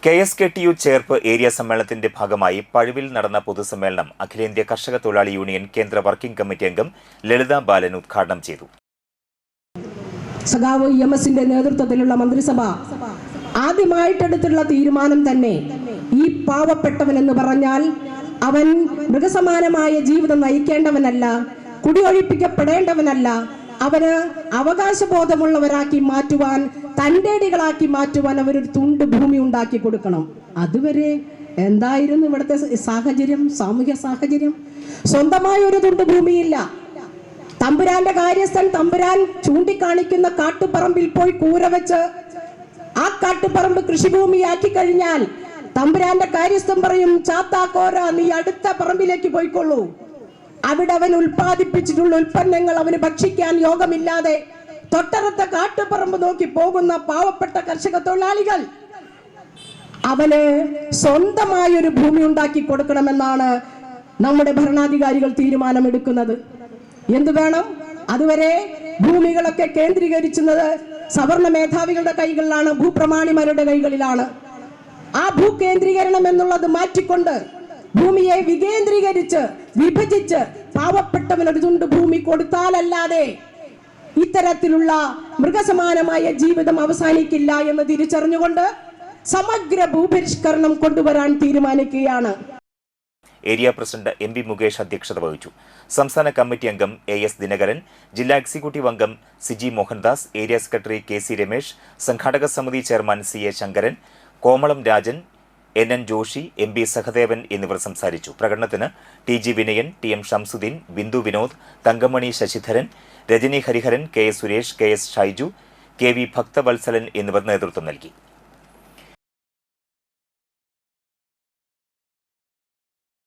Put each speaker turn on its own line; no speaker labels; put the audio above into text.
KSKTU Cherpu area സമ്മേളനത്തിന്റെ ഭാഗമായി പഴുവിൽ നടന്ന പൊതുസമ്മേളനം അഖിലേന്ത്യാ കർഷക തൊഴിലാളി യൂണിയൻ കേന്ദ്ര വർക്കിംഗ് കമ്മിറ്റി അംഗം ലളിത ബാലൻ ഉദ്ഘാടനം ചെയ്തു.
സഖാവ് EMSന്റെ നേതൃത്വത്തിലുള്ള മന്ത്രിസഭ ആദ്യമായിട്ടെടുത്തുള്ള തീരുമാനം തന്നെ ഈ പാവപ്പെട്ടവൻ എന്ന് പറഞ്ഞാൽ അവൻ മൃഗസമാനമായ ജീവിതം നയിക്കേണ്ടവനല്ല, കുടിയൊഴിപ്പിക്കപ്പെടേണ്ടവനല്ല, അവന് അവകാശബോധമുള്ളവരാക്കി മാറ്റുവാൻ, തൻ്റെടികളാക്കി മാറ്റുവാൻ അവരൊരു തുണ്ട് ഭൂമി ഉണ്ടാക്കി കൊടുക്കണം. അതുവരെ എന്തായിരുന്നു ഇവിടുത്തെ സാഹചര്യം, സാമൂഹ്യ സാഹചര്യം? സ്വന്തമായ ഒരു തുണ്ട് ഭൂമിയില്ല. തമ്പുരാന്റെ കാര്യസ്ഥൻ തമ്പുരാൻ ചൂണ്ടിക്കാണിക്കുന്ന കാട്ടുപറമ്പിൽ പോയി കൂര വെച്ച് ആ കാട്ടുപറമ്പ് കൃഷിഭൂമിയാക്കി കഴിഞ്ഞാൽ തമ്പുരാന്റെ കാര്യസ്ഥൻ പറയും, ചാത്താക്കോര നീ അടുത്ത പറമ്പിലേക്ക് പോയിക്കൊള്ളൂ. അവിടെ അവൻ ഉൽപ്പാദിപ്പിച്ചിട്ടുള്ള ഉൽപ്പന്നങ്ങൾ അവന് ഭക്ഷിക്കാൻ യോഗമില്ലാതെ തൊട്ടടുത്ത കാട്ടുപറമ്പ് നോക്കി പോകുന്ന പാവപ്പെട്ട കർഷക തൊഴിലാളികൾ, അവന് സ്വന്തമായൊരു ഭൂമി ഉണ്ടാക്കി കൊടുക്കണമെന്നാണ് നമ്മുടെ ഭരണാധികാരികൾ തീരുമാനമെടുക്കുന്നത്. എന്തു വേണം? അതുവരെ ഭൂമികളൊക്കെ കേന്ദ്രീകരിക്കുന്നത് സവർണ മേധാവികളുടെ കൈകളിലാണ്, ഭൂപ്രമാണിമാരുടെ കൈകളിലാണ്. ആ ഭൂകേന്ദ്രീകരണം എന്നുള്ളത് മാറ്റിക്കൊണ്ട് ഭൂമിയെ വികേന്ദ്രീകരിച്ച് വിഭജിച്ച് പാവപ്പെട്ടവനൊരു തുണ്ട് ഭൂമി കൊടുത്താലല്ലാതെ ഇത്തരത്തിലുള്ള മൃഗസമാനമായ ജീവിതം അവസാനിക്കില്ല എന്ന് തിരിച്ചറിഞ്ഞുകൊണ്ട് സമഗ്ര ഭൂപരിഷ്കരണം കൊണ്ടുവരാൻ തീരുമാനിക്കുകയാണ്.
ഏരിയ പ്രസിഡന്റ് MB മുകേഷ് അധ്യക്ഷത വഹിച്ചു. സംസ്ഥാന കമ്മിറ്റി അംഗം AS ദിനകരൻ, ജില്ലാ എക്സിക്യൂട്ടീവ് അംഗം Siji Mohandas, area secretary KC Ramesh, സംഘാടക സമിതി chairman CA Sankaran, Komalam Rajan, NN Joshi, MB Sahadevan എന്നിവർ സംസാരിച്ചു. പ്രകടനത്തിന് TG Vinayan, TM Shamsuddin, Bindu Vinod, Thankamani Sasidharan, Rajani Hariharan, KS Suresh, KS Shaiju, KV Bhakthavatsalan എന്നിവർ നേതൃത്വം നൽകി.